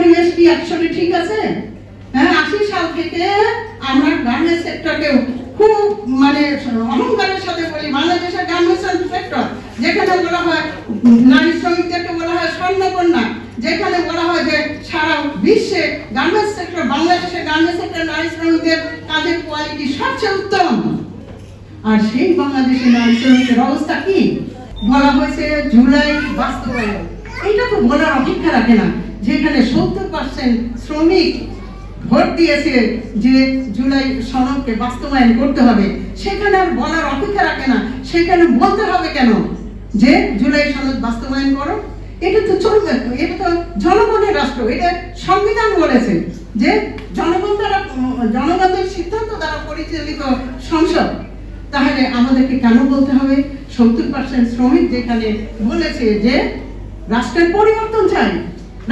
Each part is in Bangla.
পরিবেশ কি আসলে ঠিক আছে? হ্যাঁ, ৮০ সাল থেকে আমরা গার্মেন্টস সেক্টরকে খুব অহংকারের সাথে বলি বাংলাদেশের গার্মেন্টস সেক্টর, যেখানে বলা হয় নারী শ্রমিকদেরকে বলা হয় স্বর্ণকন্যা, যেখানে বলা হয় যে সারা বিশ্বে গার্মেন্টস সেক্টর, বাংলাদেশের গার্মেন্টস সেক্টর নারী শ্রমিকদের কাজের কোয়ালিটি সবচেয়ে উত্তম। আর সেই বাংলাদেশের নারী শ্রমিকের অবস্থা কি? বলা হয়েছে জুলাই বাস্তবায়ন। এটা তো বলার অপেক্ষা রাখে না, যেখানে 70% শ্রমিক ভোট দিয়েছে যে জুলাই সনদকে বাস্তবায়ন করতে হবে, সেখানে আর বলার অপেক্ষা রাখে না। সেখানে বলতে হবে কেন যে জুলাই সনদ বাস্তবায়ন করো? এটা তো চলবে, এটা তো জনগণের রাষ্ট্র, এটা সংবিধান বলেছে যে জনগণের সিদ্ধান্ত দ্বারা পরিচালিত সংসদ। তাহলে আমাদেরকে কেন বলতে হবে? 70% শ্রমিক যেখানে বলেছে যে রাষ্ট্রের পরিবর্তন চাই,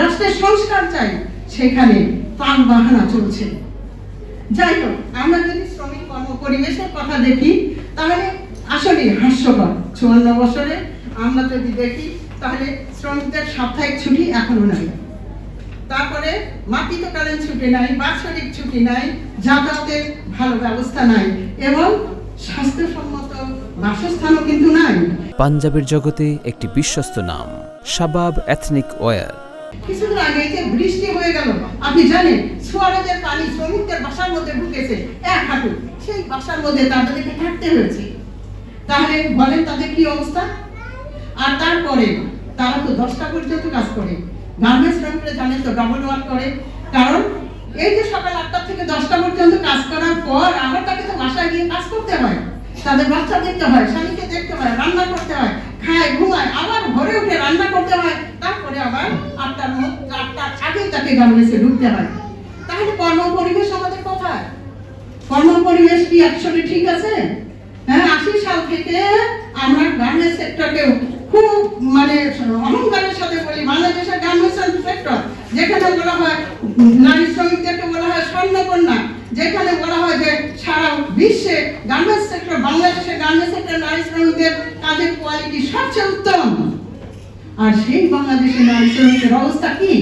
রাষ্ট্রের সংস্কার চাই, সেখানে তাল বাহানা চলছে। যাই হোক, আমরা যদি শ্রমিক কর্ম পরিবেশের কথা দেখি তাহলে আসলে হাস্যকর। 54 বছরে আমরা যদি দেখি তাহলে শ্রমিকদের সাপ্তাহিক ছুটি এখনো নাই, তারপরে মাতৃত্বকালীন ছুটি নাই, বাৎসরিক ছুটি নাই, যাতায়াতের ভালো ব্যবস্থা নাই, এবং স্বাস্থ্যসম্মত বাসস্থানও কিন্তু নাই। পাঞ্জাবের জগতে একটি বিশ্বস্ত নাম শাবাব এথনিক ওয়্যার। কিছুদিন আগে যে বৃষ্টি হয়ে গেল, আপনি জানেন সুয়ারেজের পানি শ্রমিকদের বাসার মধ্যে ঢুকেছে 1 হাঁটু, সেই বাসার মধ্যে তাদেরকে থাকতে হয়েছে। তাহলে বলেন তাদের কি অবস্থা? আর তারপরে তারা তো 10টা পর্যন্ত কাজ করে। গার্মেন্টস শ্রমিকরা জানেন তো ডাবল ওয়ার্ক করে, কারণ এই যে সকাল 8টা থেকে 10টা পর্যন্ত কাজ করার পর আবার তাকে তো বাসায় গিয়ে কাজ করতে হয়, তাদের বাচ্চা দেখতে হয়, স্বামীকে দেখতে হয়, রান্না করতে হয়, খায় ঘুমায়, আবার ঘরে উঠে রান্না করতে হয়, তারপরে আবার 8টার আগে তাকে গার্মেন্টসে ঢুকতে হয়। তাহলে কর্ম পরিবেশ আমাদের কোথায়? কর্ম পরিবেশ কি আসলে ঠিক আছে? হ্যাঁ, ৮০ সাল থেকে আমরা গার্মেন্টস সেক্টরকে খুব অহংকারের সাথে বলি বাংলাদেশের গার্মেন্টস সেক্টর, যেখানে বলা হয় নারী শ্রমিকদেরকে বলা হয় স্বর্ণকন্যা, যেখানে বলা হয় যে সারা বিশ্বে গার্মেন্টস সেক্টর, বাংলাদেশের গার্মেন্টস সেক্টর নারী শ্রমিকদের কাজের কোয়ালিটি সবচেয়ে উত্তম। আর সেই বাংলাদেশের নারী শ্রমিকের অবস্থা কি?